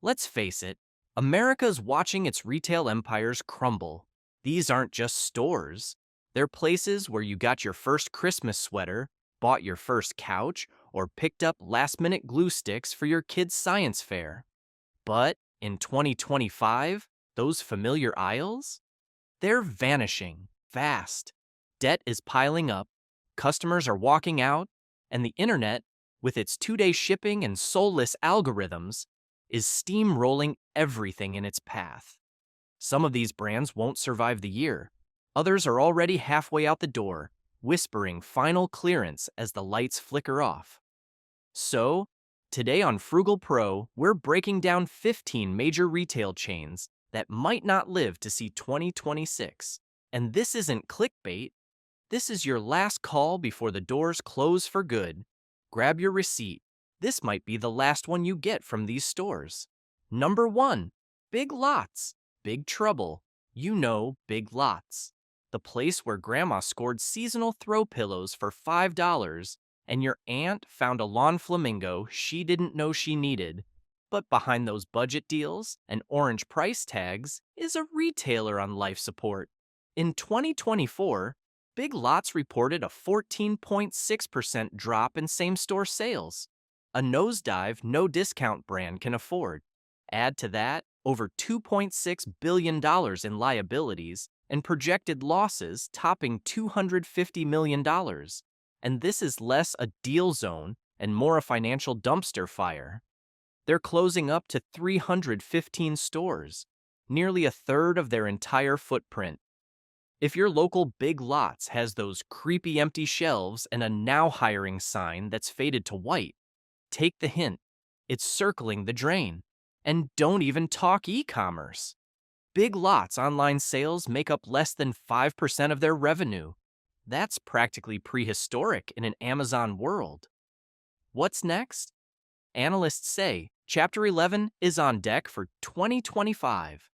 Let's face it, America's watching its retail empires crumble. These aren't just stores. They're places where you got your first Christmas sweater, bought your first couch, or picked up last-minute glue sticks for your kid's science fair. But in 2025, those familiar aisles? They're vanishing fast. Debt is piling up, customers are walking out, and the internet, with its 2-day shipping and soulless algorithms, is steamrolling everything in its path. Some of these brands won't survive the year. Others are already halfway out the door, whispering final clearance as the lights flicker off. So, today on Frugal Pro, we're breaking down 15 major retail chains that might not live to see 2026. And this isn't clickbait. This is your last call before the doors close for good. Grab your receipt. This might be the last one you get from these stores. Number 1. Big Lots. Big trouble. You know Big Lots. The place where Grandma scored seasonal throw pillows for $5 and your aunt found a lawn flamingo she didn't know she needed. But behind those budget deals and orange price tags is a retailer on life support. In 2024, Big Lots reported a 14.6% drop in same-store sales, a nosedive no discount brand can afford. Add to that over $2.6 billion in liabilities and projected losses topping $250 million. And this is less a deal zone and more a financial dumpster fire. They're closing up to 315 stores, nearly a third of their entire footprint. If your local Big Lots has those creepy empty shelves and a now hiring sign that's faded to white, take the hint. It's circling the drain. And don't even talk e-commerce. Big Lots online sales make up less than 5% of their revenue. That's practically prehistoric in an Amazon world. What's next? Analysts say Chapter 11 is on deck for 2025.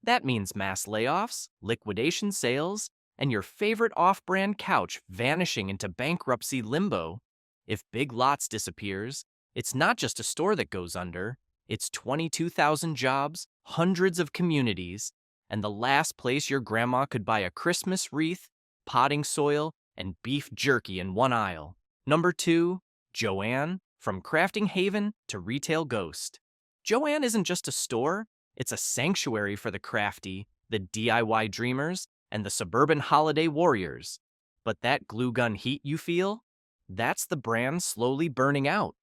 That means mass layoffs, liquidation sales, and your favorite off-brand couch vanishing into bankruptcy limbo. If Big Lots disappears, it's not just a store that goes under. It's 22,000 jobs, hundreds of communities, and the last place your grandma could buy a Christmas wreath, potting soil, and beef jerky in one aisle. Number 2, Joann, from crafting haven to retail ghost. Joann isn't just a store, it's a sanctuary for the crafty, the DIY dreamers, and the suburban holiday warriors. But that glue gun heat you feel? That's the brand slowly burning out.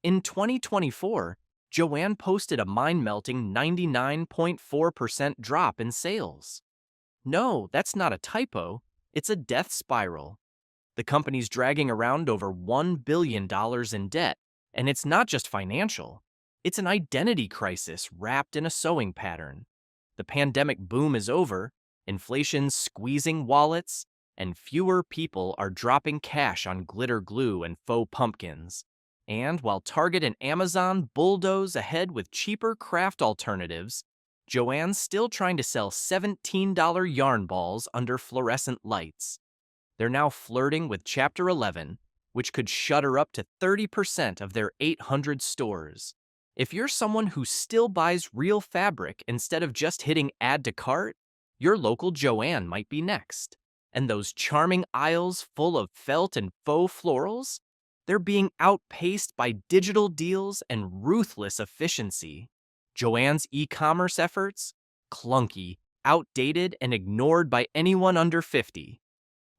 In 2024, Joann posted a mind-melting 99.4% drop in sales. No, that's not a typo. It's a death spiral. The company's dragging around over $1 billion in debt, and it's not just financial. It's an identity crisis wrapped in a sewing pattern. The pandemic boom is over, inflation's squeezing wallets, and fewer people are dropping cash on glitter glue and faux pumpkins. And while Target and Amazon bulldoze ahead with cheaper craft alternatives, Joann's still trying to sell $17 yarn balls under fluorescent lights. They're now flirting with Chapter 11, which could shutter up to 30% of their 800 stores. If you're someone who still buys real fabric instead of just hitting add to cart, your local Joann might be next. And those charming aisles full of felt and faux florals? They're being outpaced by digital deals and ruthless efficiency. Joann's e-commerce efforts? Clunky, outdated, and ignored by anyone under 50.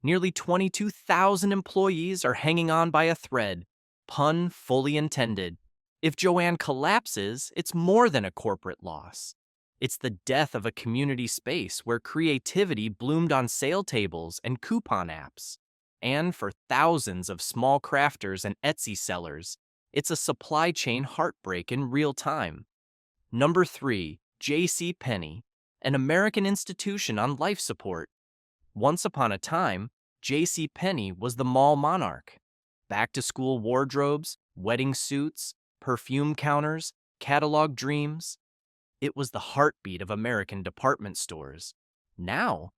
Nearly 22,000 employees are hanging on by a thread, pun fully intended. If Joann collapses, it's more than a corporate loss. It's the death of a community space where creativity bloomed on sale tables and coupon apps. And for thousands of small crafters and Etsy sellers, it's a supply chain heartbreak in real time. Number 3, Penney, an American institution on life support. Once upon a time, Penney was the mall monarch. Back-to-school wardrobes, wedding suits, perfume counters, catalog dreams. It was the heartbeat of American department stores. Now,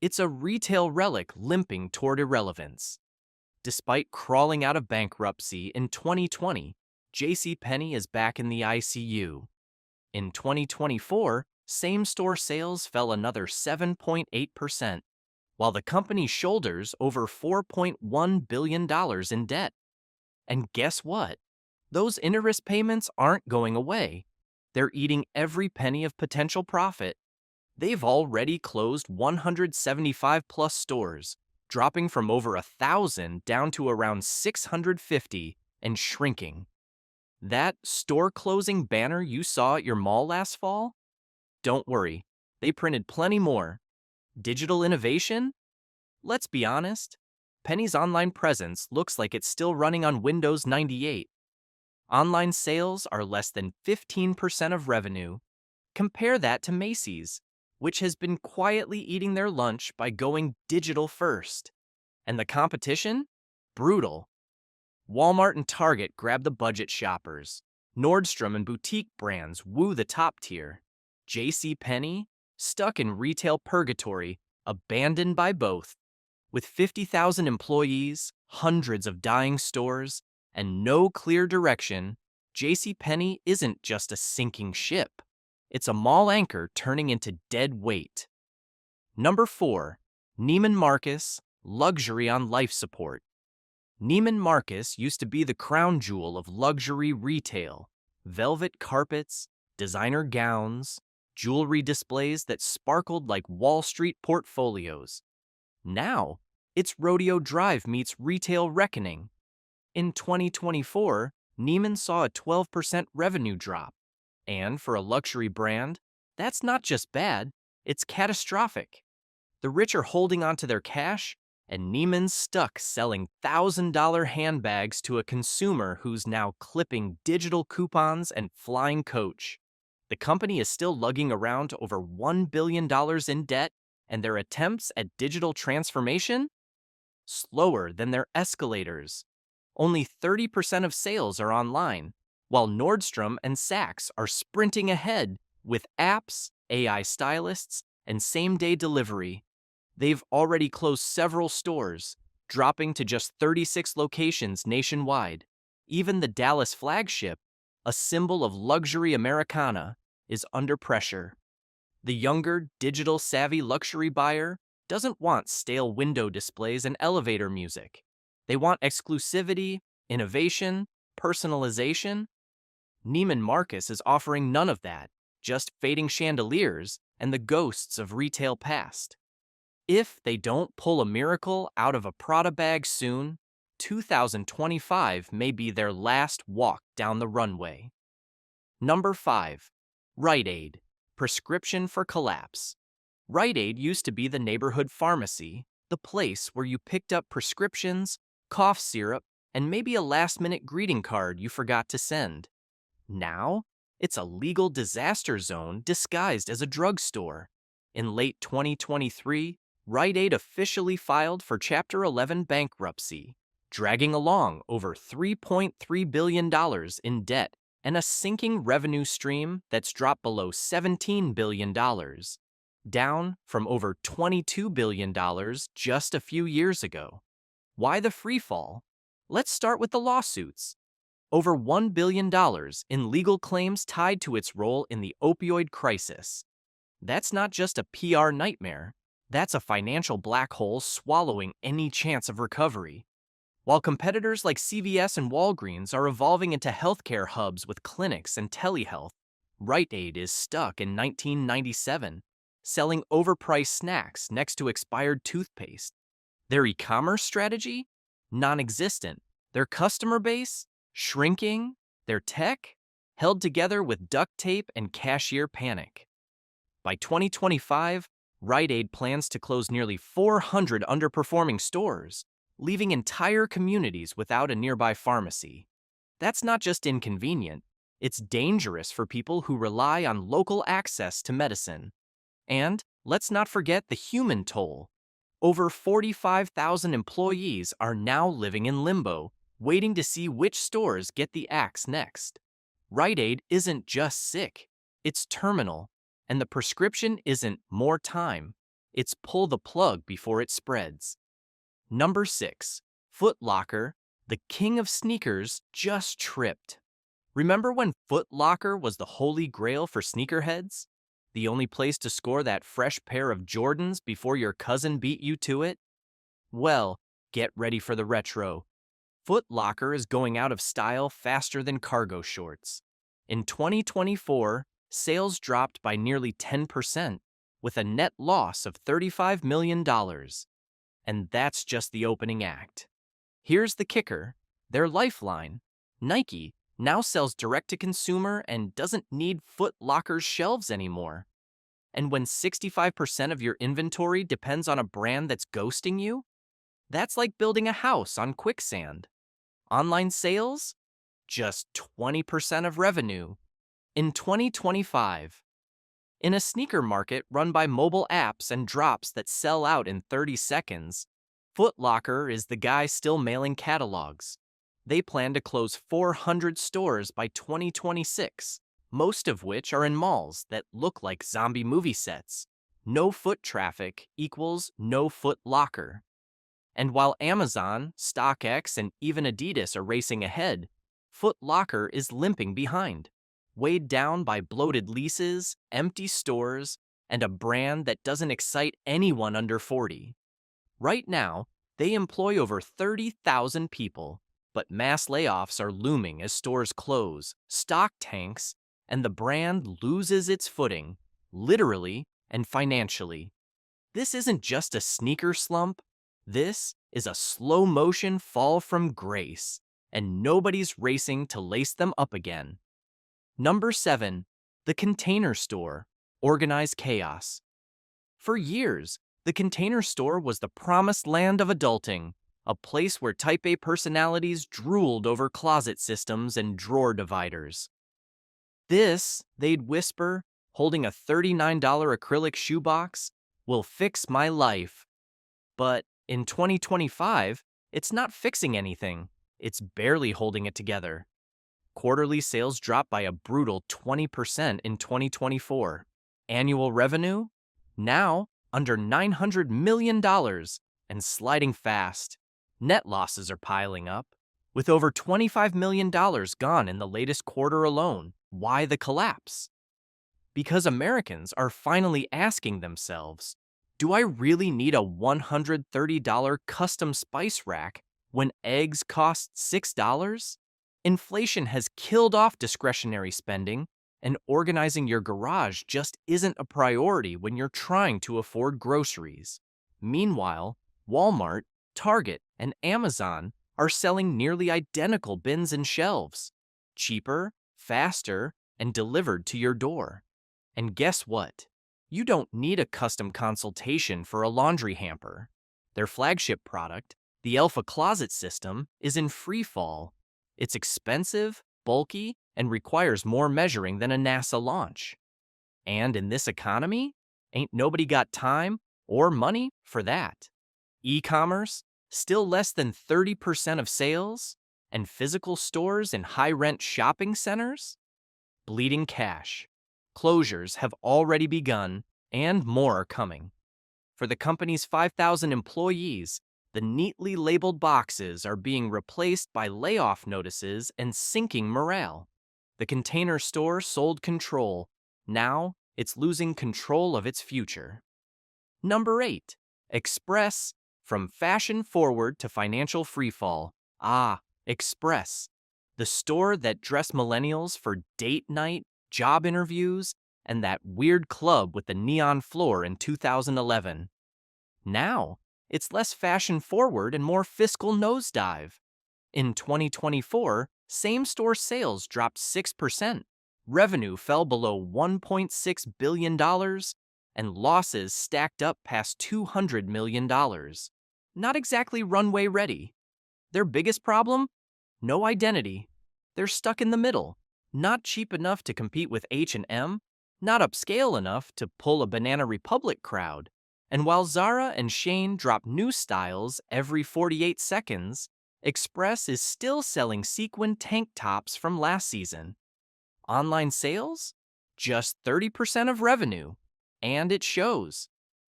it's a retail relic limping toward irrelevance. Despite crawling out of bankruptcy in 2020, JCPenney is back in the ICU. In 2024, same-store sales fell another 7.8%, while the company shoulders over $4.1 billion in debt. And guess what? Those interest payments aren't going away. They're eating every penny of potential profit. They've already closed 175 plus stores, dropping from over 1,000 down to around 650 and shrinking. That store closing banner you saw at your mall last fall? Don't worry, they printed plenty more. Digital innovation? Let's be honest, Penney's online presence looks like it's still running on Windows 98. Online sales are less than 15% of revenue. Compare that to Macy's, which has been quietly eating their lunch by going digital first. And the competition? Brutal. Walmart and Target grab the budget shoppers. Nordstrom and boutique brands woo the top tier. Penney, stuck in retail purgatory, abandoned by both. With 50,000 employees, hundreds of dying stores, and no clear direction, Penney isn't just a sinking ship. It's a mall anchor turning into dead weight. Number 4. Neiman Marcus, luxury on life support. Neiman Marcus used to be the crown jewel of luxury retail. Velvet carpets, designer gowns, jewelry displays that sparkled like Wall Street portfolios. Now, it's Rodeo Drive meets retail reckoning. In 2024, Neiman saw a 12% revenue drop. And for a luxury brand, that's not just bad, it's catastrophic. The rich are holding onto their cash, and Neiman's stuck selling $1,000 handbags to a consumer who's now clipping digital coupons and flying coach. The company is still lugging around over $1 billion in debt, and their attempts at digital transformation? Slower than their escalators. Only 30% of sales are online, while Nordstrom and Saks are sprinting ahead with apps, AI stylists, and same-day delivery. They've already closed several stores, dropping to just 36 locations nationwide. Even the Dallas flagship, a symbol of luxury Americana, is under pressure. The younger, digital-savvy luxury buyer doesn't want stale window displays and elevator music. They want exclusivity, innovation, personalization. Neiman Marcus is offering none of that, just fading chandeliers and the ghosts of retail past. If they don't pull a miracle out of a Prada bag soon, 2025 may be their last walk down the runway. Number 5. Rite Aid, prescription for collapse. Rite Aid used to be the neighborhood pharmacy, the place where you picked up prescriptions, cough syrup, and maybe a last-minute greeting card you forgot to send. Now, it's a legal disaster zone disguised as a drugstore. In late 2023, Rite Aid officially filed for Chapter 11 bankruptcy, dragging along over $3.3 billion in debt and a sinking revenue stream that's dropped below $17 billion, down from over $22 billion just a few years ago. Why the freefall? Let's start with the lawsuits. Over $1 billion in legal claims tied to its role in the opioid crisis. That's not just a PR nightmare, that's a financial black hole swallowing any chance of recovery. While competitors like CVS and Walgreens are evolving into healthcare hubs with clinics and telehealth, Rite Aid is stuck in 1997, selling overpriced snacks next to expired toothpaste. Their e-commerce strategy? Non-existent. Their customer base? Shrinking. Their tech? Held together with duct tape and cashier panic. By 2025, Rite Aid plans to close nearly 400 underperforming stores, leaving entire communities without a nearby pharmacy. That's not just inconvenient, it's dangerous for people who rely on local access to medicine. And let's not forget the human toll. Over 45,000 employees are now living in limbo, waiting to see which stores get the axe next. Rite Aid isn't just sick, it's terminal. And the prescription isn't more time, it's pull the plug before it spreads. Number 6. Foot Locker, the king of sneakers, just tripped. Remember when Foot Locker was the holy grail for sneakerheads? The only place to score that fresh pair of Jordans before your cousin beat you to it? Well, get ready for the retro. Foot Locker is going out of style faster than cargo shorts. In 2024, sales dropped by nearly 10%, with a net loss of $35 million. And that's just the opening act. Here's the kicker: their lifeline, Nike, now sells direct to consumer and doesn't need Foot Locker's shelves anymore. And when 65% of your inventory depends on a brand that's ghosting you, that's like building a house on quicksand. Online sales? Just 20% of revenue. In 2025, in a sneaker market run by mobile apps and drops that sell out in 30 seconds, Foot Locker is the guy still mailing catalogs. They plan to close 400 stores by 2026, most of which are in malls that look like zombie movie sets. No foot traffic equals no Foot Locker. And while Amazon, StockX, and even Adidas are racing ahead, Foot Locker is limping behind, weighed down by bloated leases, empty stores, and a brand that doesn't excite anyone under 40. Right now, they employ over 30,000 people, but mass layoffs are looming as stores close, stock tanks, and the brand loses its footing, literally and financially. This isn't just a sneaker slump. This is a slow-motion fall from grace, and nobody's racing to lace them up again. Number 7. The Container Store. Organized chaos. For years, the Container Store was the promised land of adulting, a place where Type A personalities drooled over closet systems and drawer dividers. This, they'd whisper, holding a $39 acrylic shoebox, will fix my life. But in 2025, it's not fixing anything. It's barely holding it together. Quarterly sales dropped by a brutal 20% in 2024. Annual revenue? Now under $900 million and sliding fast. Net losses are piling up, with over $25 million gone in the latest quarter alone. Why the collapse? Because Americans are finally asking themselves, do I really need a $130 custom spice rack when eggs cost $6? Inflation has killed off discretionary spending, and organizing your garage just isn't a priority when you're trying to afford groceries. Meanwhile, Walmart, Target, and Amazon are selling nearly identical bins and shelves, cheaper, faster, and delivered to your door. And guess what? You don't need a custom consultation for a laundry hamper. Their flagship product, the Alpha Closet System, is in free fall. It's expensive, bulky, and requires more measuring than a NASA launch. And in this economy, ain't nobody got time or money for that. E-commerce, still less than 30% of sales, and physical stores in high-rent shopping centers? Bleeding cash. Closures have already begun, and more are coming. For the company's 5,000 employees, the neatly labeled boxes are being replaced by layoff notices and sinking morale. The Container Store sold control. Now, it's losing control of its future. Number 8. Express. From fashion forward to financial freefall. Express. The store that dressed millennials for date night, job interviews, and that weird club with the neon floor in 2011. Now, it's less fashion forward and more fiscal nosedive. In 2024, same-store sales dropped 6%. Revenue fell below $1.6 billion, and losses stacked up past $200 million. Not exactly runway ready. Their biggest problem? No identity. They're stuck in the middle. Not cheap enough to compete with H&M, not upscale enough to pull a Banana Republic crowd. And while Zara and Shein drop new styles every 48 seconds, Express is still selling sequin tank tops from last season. Online sales? Just 30% of revenue. And it shows.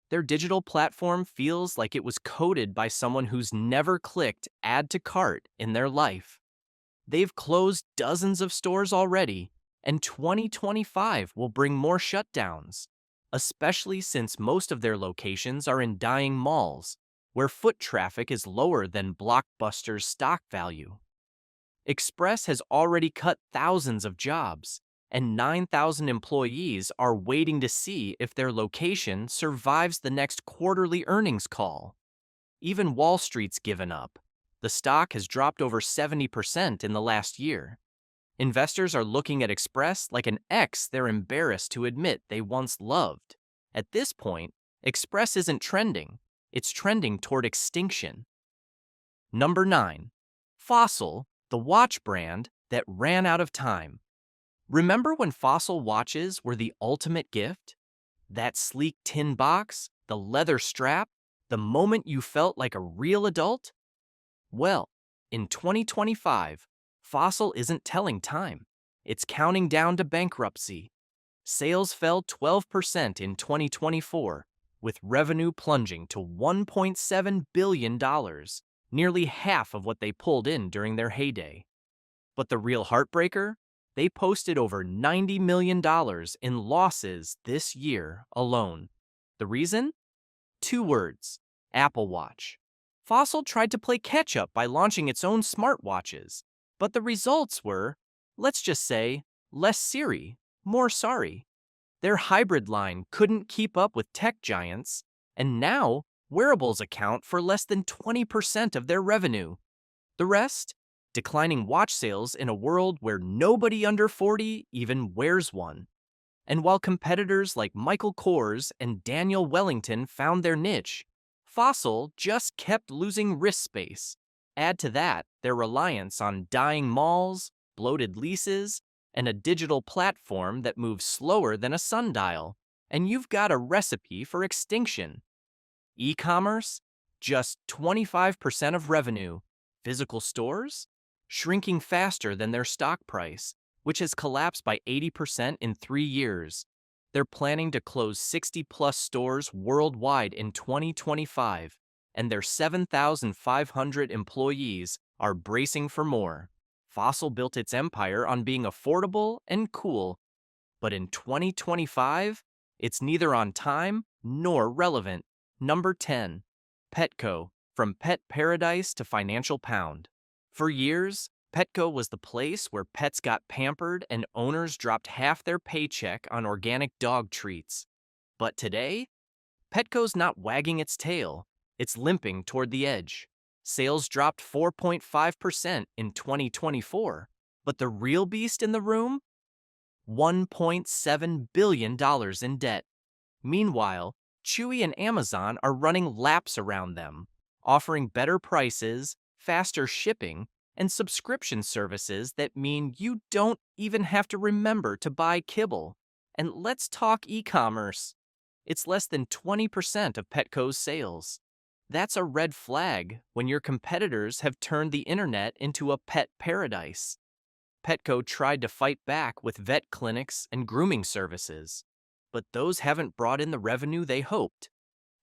Their digital platform feels like it was coded by someone who's never clicked add to cart in their life. They've closed dozens of stores already, and 2025 will bring more shutdowns, especially since most of their locations are in dying malls, where foot traffic is lower than Blockbuster's stock value. Express has already cut thousands of jobs, and 9,000 employees are waiting to see if their location survives the next quarterly earnings call. Even Wall Street's given up. The stock has dropped over 70% in the last year. Investors are looking at Express like an ex they're embarrassed to admit they once loved. At this point, Express isn't trending, it's trending toward extinction. Number 9. Fossil, the watch brand that ran out of time. Remember when Fossil watches were the ultimate gift? That sleek tin box, the leather strap, the moment you felt like a real adult? Well, in 2025, Fossil isn't telling time. It's counting down to bankruptcy. Sales fell 12% in 2024, with revenue plunging to $1.7 billion, nearly half of what they pulled in during their heyday. But the real heartbreaker? They posted over $90 million in losses this year alone. The reason? 2 words: Apple Watch. Fossil tried to play catch-up by launching its own smartwatches, but the results were, let's just say, less Siri, more sorry. Their hybrid line couldn't keep up with tech giants, and now wearables account for less than 20% of their revenue. The rest? Declining watch sales in a world where nobody under 40 even wears one. And while competitors like Michael Kors and Daniel Wellington found their niche, Fossil just kept losing wrist space. Add to that their reliance on dying malls, bloated leases, and a digital platform that moves slower than a sundial, and you've got a recipe for extinction. E-commerce? Just 25% of revenue. Physical stores? Shrinking faster than their stock price, which has collapsed by 80% in 3 years. They're planning to close 60-plus stores worldwide in 2025, and their 7,500 employees are bracing for more. Fossil built its empire on being affordable and cool, but in 2025, it's neither on time nor relevant. Number 10. Petco, from pet paradise to financial pound. For years, Petco was the place where pets got pampered and owners dropped half their paycheck on organic dog treats. But today, Petco's not wagging its tail, it's limping toward the edge. Sales dropped 4.5% in 2024, but the real beast in the room? $1.7 billion in debt. Meanwhile, Chewy and Amazon are running laps around them, offering better prices, faster shipping, and subscription services that mean you don't even have to remember to buy kibble. And let's talk e-commerce. It's less than 20% of Petco's sales. That's a red flag when your competitors have turned the internet into a pet paradise. Petco tried to fight back with vet clinics and grooming services, but those haven't brought in the revenue they hoped.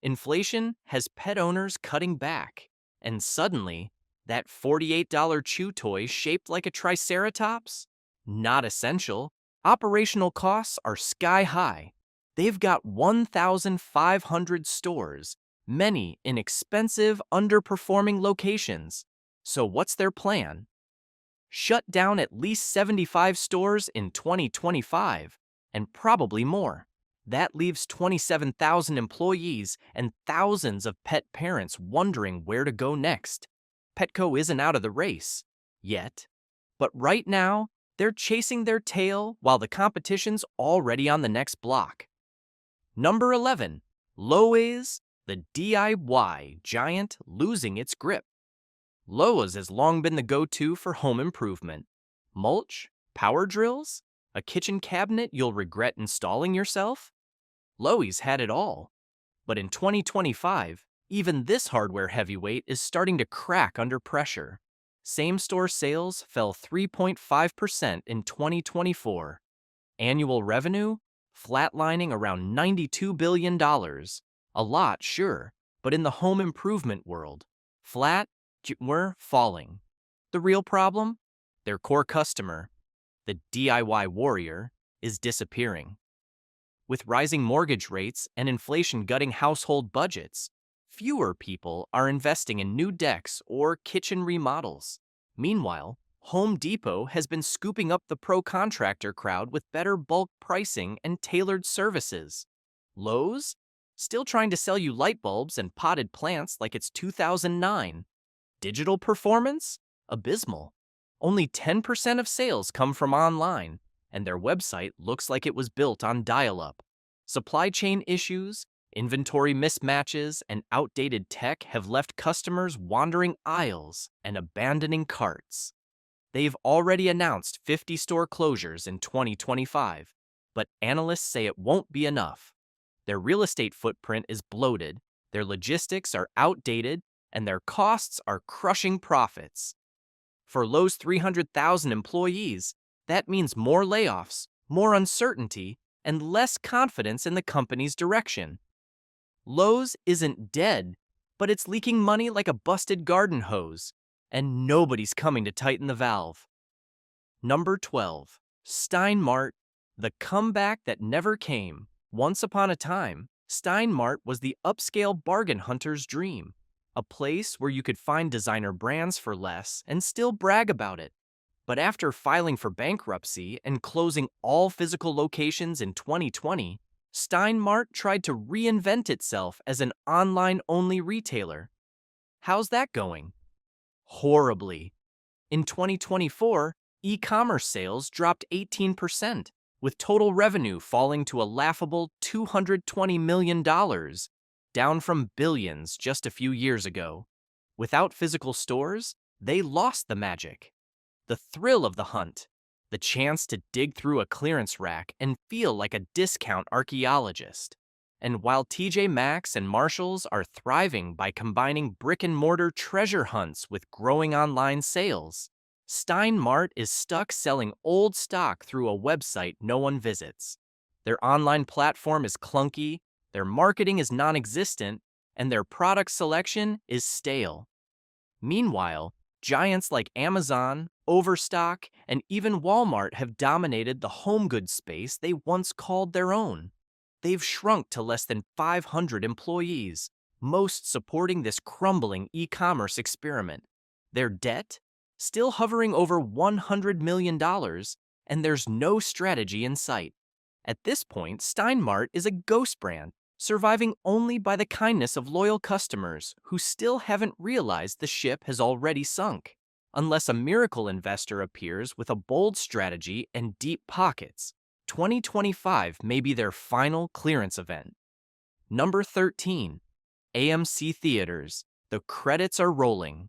Inflation has pet owners cutting back, and suddenly, that $48 chew toy shaped like a triceratops? Not essential. Operational costs are sky high. They've got 1,500 stores, many in expensive, underperforming locations. So what's their plan? Shut down at least 75 stores in 2025, and probably more. That leaves 27,000 employees and thousands of pet parents wondering where to go next. Petco isn't out of the race yet, but right now, they're chasing their tail while the competition's already on the next block. Number 11. Lowe's, the DIY giant losing its grip. Lowe's has long been the go-to for home improvement. Mulch? Power drills? A kitchen cabinet you'll regret installing yourself? Lowe's had it all. But in 2025, even this hardware heavyweight is starting to crack under pressure. Same-store sales fell 3.5% in 2024. Annual revenue? Flatlining around $92 billion. A lot, sure, but in the home improvement world, we're falling. The real problem? Their core customer, the DIY warrior, is disappearing. With rising mortgage rates and inflation gutting household budgets, fewer people are investing in new decks or kitchen remodels. Meanwhile, Home Depot has been scooping up the pro contractor crowd with better bulk pricing and tailored services. Lowe's? Still trying to sell you light bulbs and potted plants like it's 2009. Digital performance? Abysmal. Only 10% of sales come from online, and their website looks like it was built on dial-up. Supply chain issues, inventory mismatches, and outdated tech have left customers wandering aisles and abandoning carts. They've already announced 50 store closures in 2025, but analysts say it won't be enough. Their real estate footprint is bloated, their logistics are outdated, and their costs are crushing profits. For Lowe's 300,000 employees, that means more layoffs, more uncertainty, and less confidence in the company's direction. Lowe's isn't dead, but it's leaking money like a busted garden hose, and nobody's coming to tighten the valve. Number 12. Steinmart, the comeback that never came. Once upon a time, Steinmart was the upscale bargain hunter's dream, a place where you could find designer brands for less and still brag about it. But after filing for bankruptcy and closing all physical locations in 2020, Steinmart tried to reinvent itself as an online-only retailer. How's that going? Horribly. In 2024, e-commerce sales dropped 18%, with total revenue falling to a laughable $220 million, down from billions just a few years ago. Without physical stores, they lost the magic. The thrill of the hunt, the chance to dig through a clearance rack and feel like a discount archaeologist. And while TJ Maxx and Marshalls are thriving by combining brick-and-mortar treasure hunts with growing online sales, Steinmart is stuck selling old stock through a website no one visits. Their online platform is clunky, their marketing is non-existent, and their product selection is stale. Meanwhile, giants like Amazon, Overstock, and even Walmart have dominated the home goods space they once called their own. They've shrunk to less than 500 employees, most supporting this crumbling e-commerce experiment. Their debt? Still hovering over $100 million, and there's no strategy in sight. At this point, Steinmart is a ghost brand, surviving only by the kindness of loyal customers who still haven't realized the ship has already sunk. Unless a miracle investor appears with a bold strategy and deep pockets, 2025 may be their final clearance event. Number 13. AMC Theaters. The credits are rolling.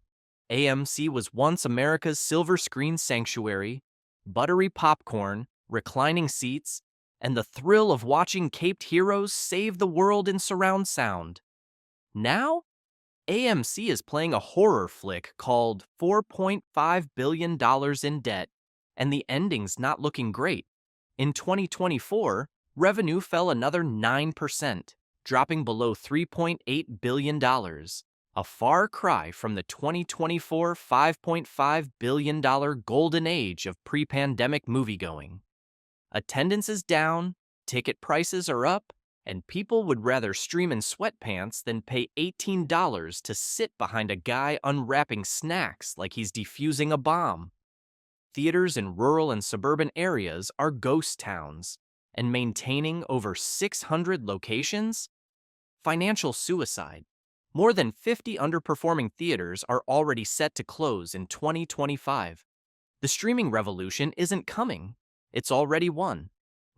AMC was once America's silver screen sanctuary, buttery popcorn, reclining seats, and the thrill of watching caped heroes save the world in surround sound. Now, AMC is playing a horror flick called $4.5 billion in debt, and the ending's not looking great. In 2024, revenue fell another 9%, dropping below $3.8 billion, a far cry from the 2024 $5.5 billion golden age of pre-pandemic moviegoing. Attendance is down, ticket prices are up, and people would rather stream in sweatpants than pay $18 to sit behind a guy unwrapping snacks like he's defusing a bomb. Theaters in rural and suburban areas are ghost towns, and maintaining over 600 locations? Financial suicide. More than 50 underperforming theaters are already set to close in 2025. The streaming revolution isn't coming. It's already won.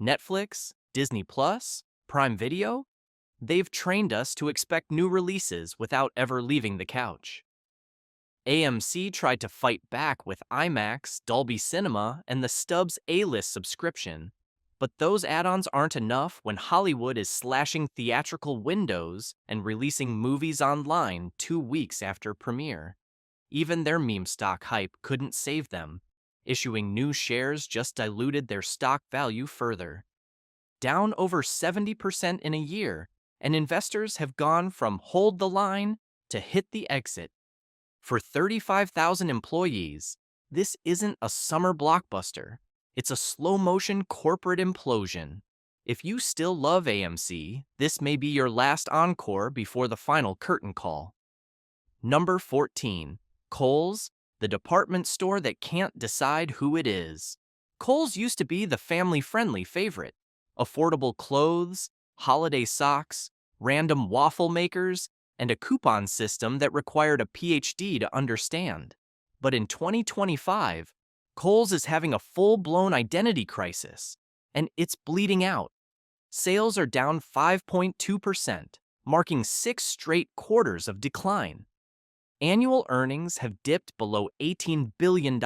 Netflix, Disney Plus, Prime Video? They've trained us to expect new releases without ever leaving the couch. AMC tried to fight back with IMAX, Dolby Cinema, and the Stubbs A-List subscription, but those add-ons aren't enough when Hollywood is slashing theatrical windows and releasing movies online 2 weeks after premiere. Even their meme stock hype couldn't save them. Issuing new shares just diluted their stock value further. Down over 70% in a year, and investors have gone from hold the line to hit the exit. For 35,000 employees, This isn't a summer blockbuster. It's a slow-motion corporate implosion. If you still love AMC, this may be your last encore before the final curtain call. Number 14. Kohls, the department store that can't decide who it is. Kohls used to be the family-friendly favorite. Affordable clothes, holiday socks, random waffle makers, and a coupon system that required a PhD to understand. But in 2025, Kohls is having a full-blown identity crisis, and it's bleeding out. Sales are down 5.2%, marking 6 straight quarters of decline. Annual earnings have dipped below $18 billion,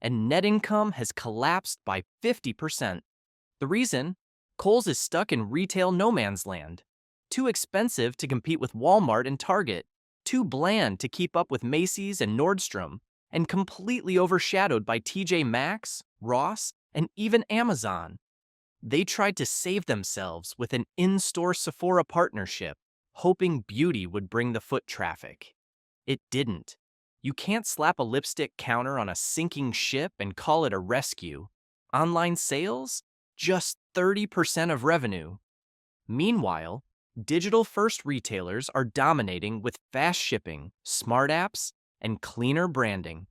and net income has collapsed by 50%. The reason? Kohls is stuck in retail no man's land. Too expensive to compete with Walmart and Target, too bland to keep up with Macy's and Nordstrom, and completely overshadowed by TJ Maxx, Ross, and even Amazon. They tried to save themselves with an in-store Sephora partnership, hoping beauty would bring the foot traffic. It didn't. You can't slap a lipstick counter on a sinking ship and call it a rescue. Online sales? Just 30% of revenue. Meanwhile, digital-first retailers are dominating with fast shipping, smart apps, and cleaner branding.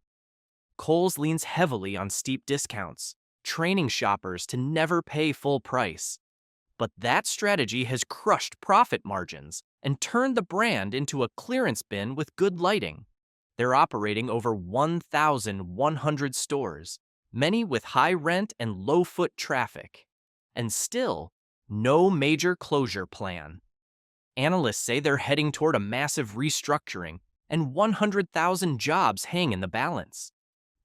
Kohls leans heavily on steep discounts, training shoppers to never pay full price. But that strategy has crushed profit margins and turned the brand into a clearance bin with good lighting. They're operating over 1,100 stores, many with high rent and low foot traffic. And still, no major closure plan. Analysts say they're heading toward a massive restructuring, and 100,000 jobs hang in the balance.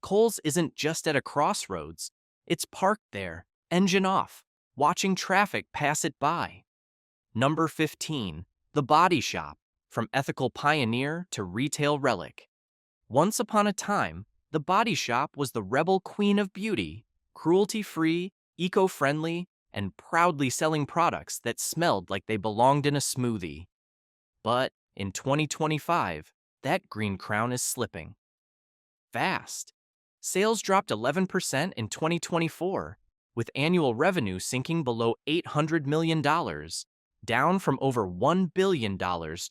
Kohls isn't just at a crossroads. It's parked there, engine off, watching traffic pass it by. Number 15. The Body Shop, from ethical pioneer to retail relic. Once upon a time, the Body Shop was the rebel queen of beauty, cruelty-free, eco-friendly, and proudly selling products that smelled like they belonged in a smoothie. But in 2025, that green crown is slipping. Fast. Sales dropped 11% in 2024, with annual revenue sinking below $800 million, down from over $1 billion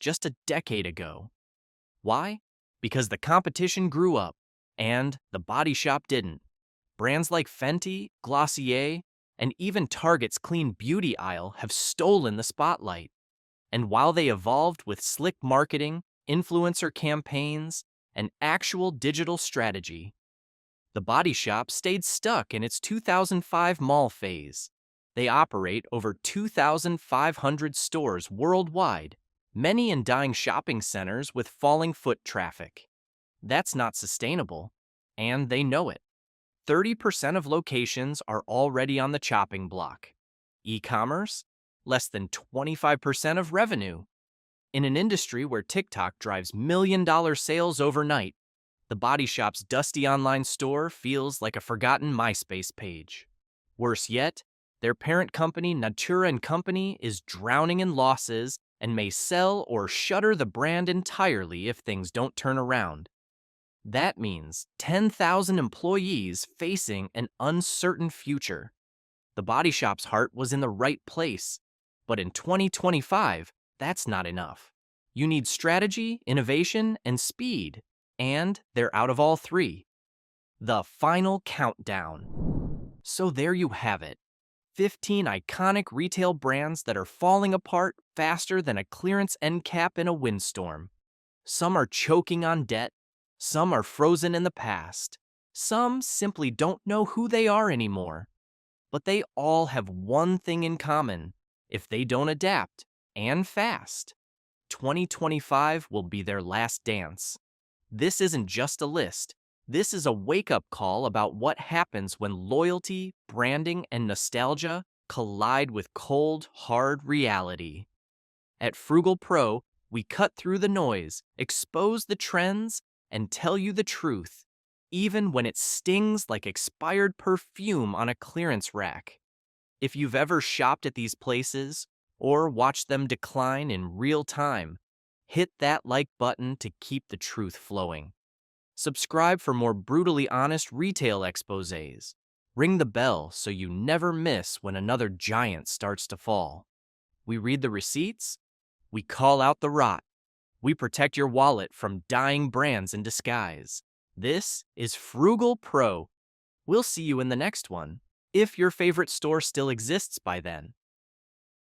just a decade ago. Why? Because the competition grew up, and the Body Shop didn't. Brands like Fenty, Glossier, and even Target's clean beauty aisle have stolen the spotlight. And while they evolved with slick marketing, influencer campaigns, and actual digital strategy, the Body Shop stayed stuck in its 2005 mall phase. They operate over 2,500 stores worldwide, many in dying shopping centers with falling foot traffic. That's not sustainable, and they know it. 30% of locations are already on the chopping block. E-commerce? Less than 25% of revenue. In an industry where TikTok drives million-dollar sales overnight, the Body Shop's dusty online store feels like a forgotten MySpace page. Worse yet, their parent company, Natura & Company, is drowning in losses and may sell or shutter the brand entirely if things don't turn around. That means 10,000 employees facing an uncertain future. The Body Shop's heart was in the right place, but in 2025, that's not enough. You need strategy, innovation, and speed, and they're out of all three. The final countdown. So there you have it. 15 iconic retail brands that are falling apart faster than a clearance end cap in a windstorm. Some are choking on debt, some are frozen in the past, some simply don't know who they are anymore. But they all have one thing in common: if they don't adapt, and fast, 2025 will be their last dance. This isn't just a list. This is a wake-up call about what happens when loyalty, branding, and nostalgia collide with cold, hard reality. At Frugal Pro, we cut through the noise, expose the trends, and tell you the truth, even when it stings like expired perfume on a clearance rack. If you've ever shopped at these places, or watched them decline in real time, hit that like button to keep the truth flowing. Subscribe for more brutally honest retail exposés. Ring the bell so you never miss when another giant starts to fall. We read the receipts, we call out the rot, we protect your wallet from dying brands in disguise. This is Frugal Pro. We'll see you in the next one, if your favorite store still exists by then.